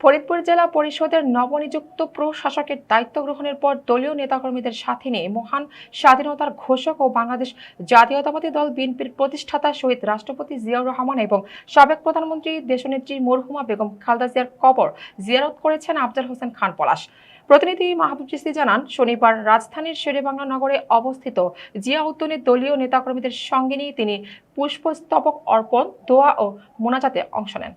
ফরিদপুর জেলা পরিষদের নবনিযুক্ত প্রশাসকের দায়িত্ব গ্রহণের পর দলীয় নেতাকর্মীদের সাথে নিয়ে মহান স্বাধীনতার ঘোষক ও বাংলাদেশ জাতীয়তাবাদী দল বিএনপির প্রতিষ্ঠাতা শহীদ রাষ্ট্রপতি জিয়াউর রহমান এবং সাবেক প্রধানমন্ত্রী দেশনেত্রী মরহুমা বেগম খালেদা জিয়ার কবর জিয়ারত করেছেন আফজাল হোসেন খান পলাশ। প্রতিনিধি মাহবুব চিস্তি জানান, শনিবার রাজধানীর শেরেবাংলা নগরে অবস্থিত জিয়া উদ্যানে দলীয় নেতাকর্মীদের সঙ্গে নিয়ে তিনি পুষ্পস্তবক অর্পণ, দোয়া ও মোনাজাতে অংশ নেন।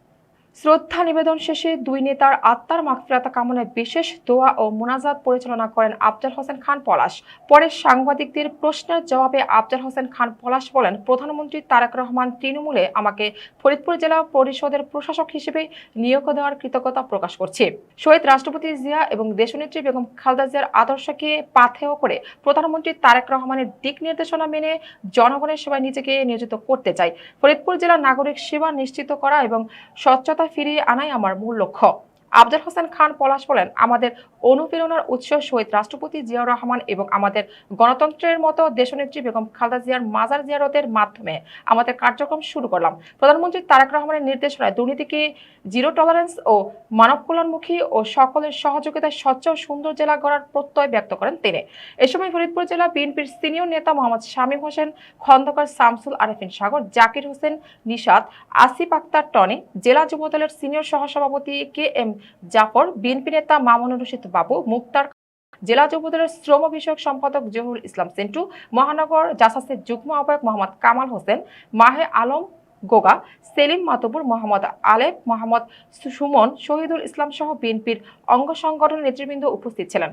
শ্রদ্ধা নিবেদন শেষে দুই নেতার আত্মার মাগফিরাত কামনায় বিশেষ দোয়া ও মোনাজাত পরিচালনা করেন আফজাল হোসেন খান পলাশ। পরে সাংবাদিকদের প্রশ্নের জবাবে আফজাল হোসেন খান পলাশ বলেন, প্রধানমন্ত্রী তারেক রহমান তৃণমূলে আমাকে ফরিদপুর জেলা পরিষদের প্রশাসক হিসেবে নিয়োগ দেওয়ার কৃতজ্ঞতা প্রকাশ করছি। শহীদ রাষ্ট্রপতি জিয়া এবং দেশনেত্রী বেগম খালেদা জিয়ার আদর্শকে পাথেয় করে প্রধানমন্ত্রী তারেক রহমানের দিক নির্দেশনা মেনে জনগণের সেবায় নিজেকে নিয়োজিত করতে চাই। ফরিদপুর জেলার নাগরিক সেবা নিশ্চিত করা এবং স্বচ্ছতা ফিরিয়ে আনাই আমার মূল লক্ষ্য। আফজাল হোসেন খান পলাশ বলেন, আমাদের অনুপ্রেরণার উৎস শহীদ রাষ্ট্রপতি জিয়াউর রহমান এবং আমাদের গণতন্ত্রের মতো দেশনেত্রী বেগম খালেদা জিয়ার মাজার জিয়ারতের মাধ্যমে আমাদের কার্যক্রম শুরু করলাম। প্রধানমন্ত্রী তারেক রহমানের নির্দেশনায় দুর্নীতিকে জিরো টলারেন্স ও মানব কল্যাণমুখী ও সকলের সহযোগিতায় স্বচ্ছ ও সুন্দর জেলা গড়ার প্রত্যয় ব্যক্ত করেন তিনি। এ সময় ফরিদপুর জেলা বিএনপির সিনিয়র নেতা মোহাম্মদ শামীম হোসেন খন্দকার, শামসুল আরেফিন সাগর, জাকির হোসেন নিশাত, আসিফ আক্তার টনি, জেলা যুবদলের সিনিয়র সহসভাপতি কে এম জাফর, বিএনপি নেতা মামুনুর রশিদ বাবু, মুক্তার, জেলা যুবদলের শ্রম বিষয়ক সম্পাদক জহুরুল ইসলাম সেন্টু, মহানগর জাসাসের যুগ্ম আহ্বায়ক মোহাম্মদ কামাল হোসেন, মাহে আলম গোগা, সেলিম মাতবুর, মোহাম্মদ আলেফ, মোহাম্মদ সুমন, শহীদুল ইসলাম সহ বিএনপির অঙ্গ সংগঠনের নেতৃবৃন্দ উপস্থিত ছিলেন।